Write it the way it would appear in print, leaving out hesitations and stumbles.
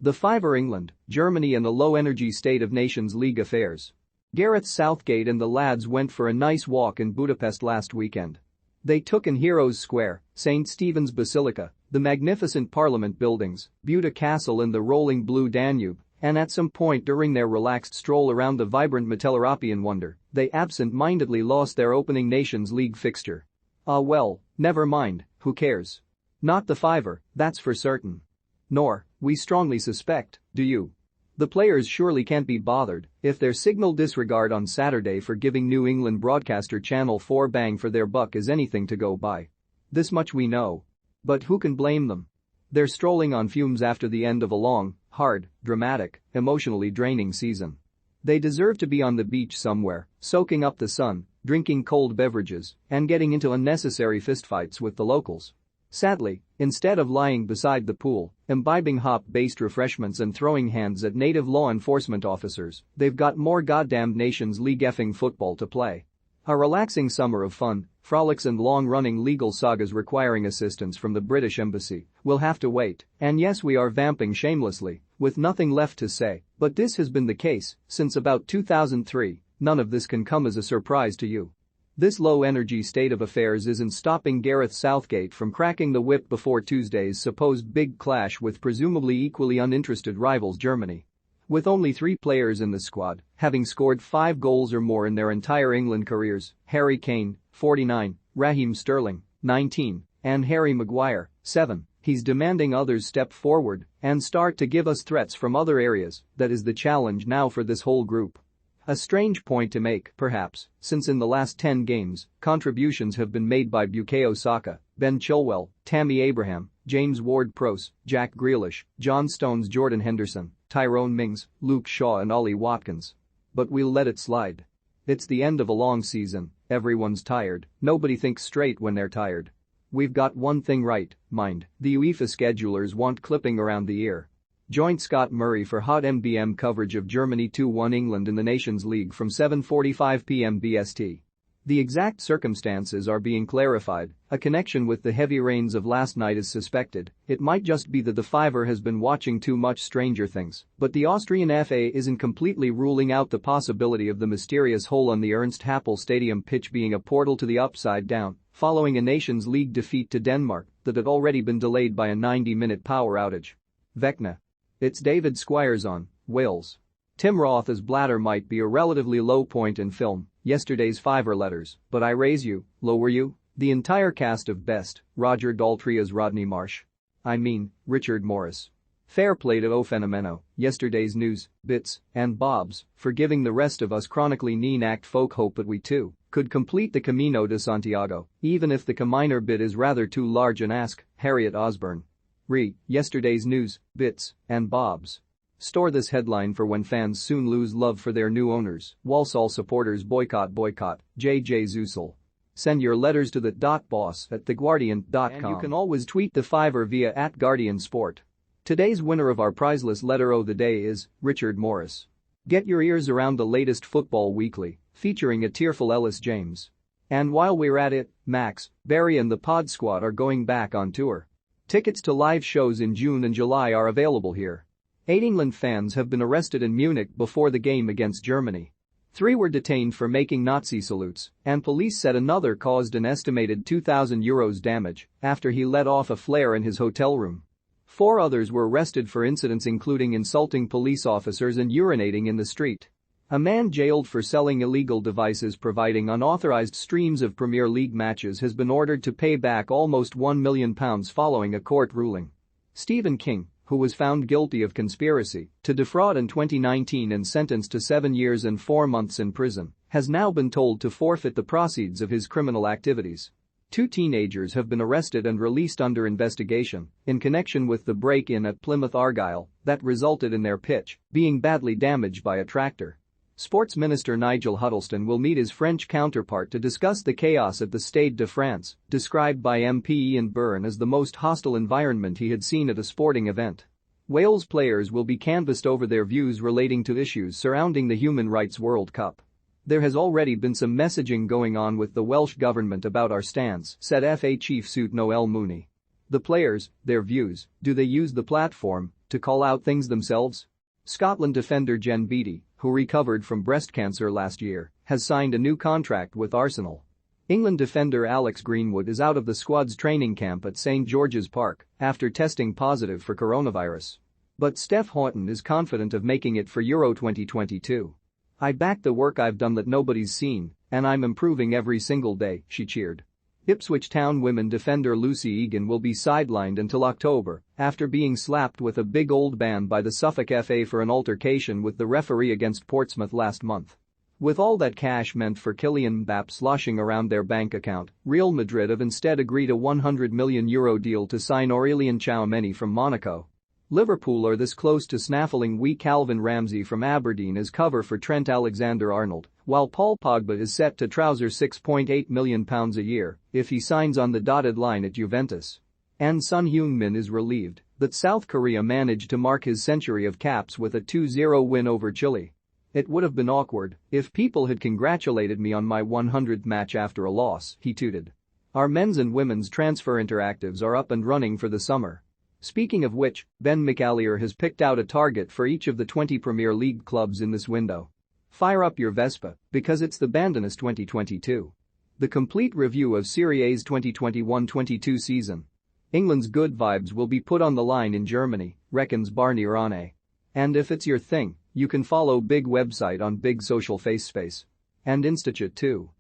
The Fiver England, Germany and the low-energy state of Nations League affairs. Gareth Southgate and the lads went for a nice walk in Budapest last weekend. They took in Heroes Square, St. Stephen's Basilica, the magnificent Parliament buildings, Buda Castle and the rolling blue Danube, and at some point during their relaxed stroll around the vibrant Mitteleuropean wonder, they absent-mindedly lost their opening Nations League fixture. Ah well, never mind, who cares? Not the Fiver, that's for certain. Nor, we strongly suspect, do you? The players surely can't be bothered if their signal disregard on Saturday for giving New England broadcaster Channel 4 bang for their buck is anything to go by. This much we know. But who can blame them? They're strolling on fumes after the end of a long, hard, dramatic, emotionally draining season. They deserve to be on the beach somewhere, soaking up the sun, drinking cold beverages, and getting into unnecessary fistfights with the locals. Sadly, instead of lying beside the pool, imbibing hop-based refreshments and throwing hands at native law enforcement officers, they've got more goddamned Nations League effing football to play. A relaxing summer of fun, frolics and long-running legal sagas requiring assistance from the British Embassy will have to wait, and yes, we are vamping shamelessly, with nothing left to say, but this has been the case since about 2003, none of this can come as a surprise to you. This low-energy state of affairs isn't stopping Gareth Southgate from cracking the whip before Tuesday's supposed big clash with presumably equally uninterested rivals Germany. With only 3 players in the squad, having scored 5 goals or more in their entire England careers, Harry Kane, 49, Raheem Sterling, 19, and Harry Maguire, 7, he's demanding others step forward and start to give us threats from other areas. That is the challenge now for this whole group. A strange point to make, perhaps, since in the last 10 games, contributions have been made by Bukayo Saka, Ben Chilwell, Tammy Abraham, James Ward-Prowse, Jack Grealish, John Stones, Jordan Henderson, Tyrone Mings, Luke Shaw and Ollie Watkins. But we'll let it slide. It's the end of a long season, everyone's tired, nobody thinks straight when they're tired. We've got one thing right, mind, the UEFA schedulers want clipping around the ear. Join Scott Murray for hot MBM coverage of Germany 2-1 England in the Nations League from 7:45 p.m. BST. The exact circumstances are being clarified, a connection with the heavy rains of last night is suspected, it might just be that the Fiver has been watching too much Stranger Things, but the Austrian FA isn't completely ruling out the possibility of the mysterious hole on the Ernst Happel Stadium pitch being a portal to the upside down, following a Nations League defeat to Denmark that had already been delayed by a 90-minute power outage. Vecna. It's David Squires on Wales. Tim Roth's bladder might be a relatively low point in film, yesterday's Fiver letters, but I raise you, lower you? The entire cast of Best, Roger Daltrey as Rodney Marsh. I mean, Richard Morris. Fair play to O Fenomeno, yesterday's news, bits, and bobs, for giving the rest of us chronically knee-knacked folk hope that we too could complete the Camino de Santiago, even if the Caminer bit is rather too large an ask, Harriet Osborne. Yesterday's news, bits, and bobs. Store this headline for when fans soon lose love for their new owners. Walsall supporters boycott, J.J. Zusel. Send your letters to the .boss at theguardian.com. And you can always tweet the Fiver via @GuardianSport. Today's winner of our prizeless letter of the day is Richard Morris. Get your ears around the latest Football Weekly, featuring a tearful Ellis James. And while we're at it, Max, Barry and the Pod Squad are going back on tour. Tickets to live shows in June and July are available here. 8 England fans have been arrested in Munich before the game against Germany. 3 were detained for making Nazi salutes, and police said another caused an estimated €2,000 damage after he let off a flare in his hotel room. 4 others were arrested for incidents including insulting police officers and urinating in the street. A man jailed for selling illegal devices providing unauthorized streams of Premier League matches has been ordered to pay back almost £1 million following a court ruling. Stephen King, who was found guilty of conspiracy to defraud in 2019 and sentenced to 7 years and 4 months in prison, has now been told to forfeit the proceeds of his criminal activities. 2 teenagers have been arrested and released under investigation in connection with the break-in at Plymouth Argyle that resulted in their pitch being badly damaged by a tractor. Sports Minister Nigel Huddleston will meet his French counterpart to discuss the chaos at the Stade de France, described by MP Ian Byrne as the most hostile environment he had seen at a sporting event. Wales players will be canvassed over their views relating to issues surrounding the Human Rights World Cup. There has already been some messaging going on with the Welsh government about our stance, said FA chief Sut Noel Mooney. The players, their views, do they use the platform to call out things themselves? Scotland defender Jen Beattie, who recovered from breast cancer last year, has signed a new contract with Arsenal. England defender Alex Greenwood is out of the squad's training camp at St George's Park after testing positive for coronavirus. But Steph Houghton is confident of making it for Euro 2022. "I back the work I've done that nobody's seen, and I'm improving every single day," she cheered. Ipswich Town women defender Lucy Egan will be sidelined until October after being slapped with a big old ban by the Suffolk FA for an altercation with the referee against Portsmouth last month. With all that cash meant for Kylian Mbappé sloshing around their bank account, Real Madrid have instead agreed a €100 million deal to sign Aurélien Tchouaméni from Monaco. Liverpool are this close to snaffling wee Calvin Ramsey from Aberdeen as cover for Trent Alexander-Arnold, while Paul Pogba is set to trouser £6.8 million a year if he signs on the dotted line at Juventus. And Son Heung-min is relieved that South Korea managed to mark his century of caps with a 2-0 win over Chile. "It would have been awkward if people had congratulated me on my 100th match after a loss," he tooted. "Our men's and women's transfer interactives are up and running for the summer." Speaking of which, Ben McAleer has picked out a target for each of the 20 Premier League clubs in this window. Fire up your Vespa, because it's the Bandinas 2022. The complete review of Serie A's 2021-22 season. England's good vibes will be put on the line in Germany, reckons Barney Rane. And if it's your thing, you can follow Big website on Big social face space. And Institute too.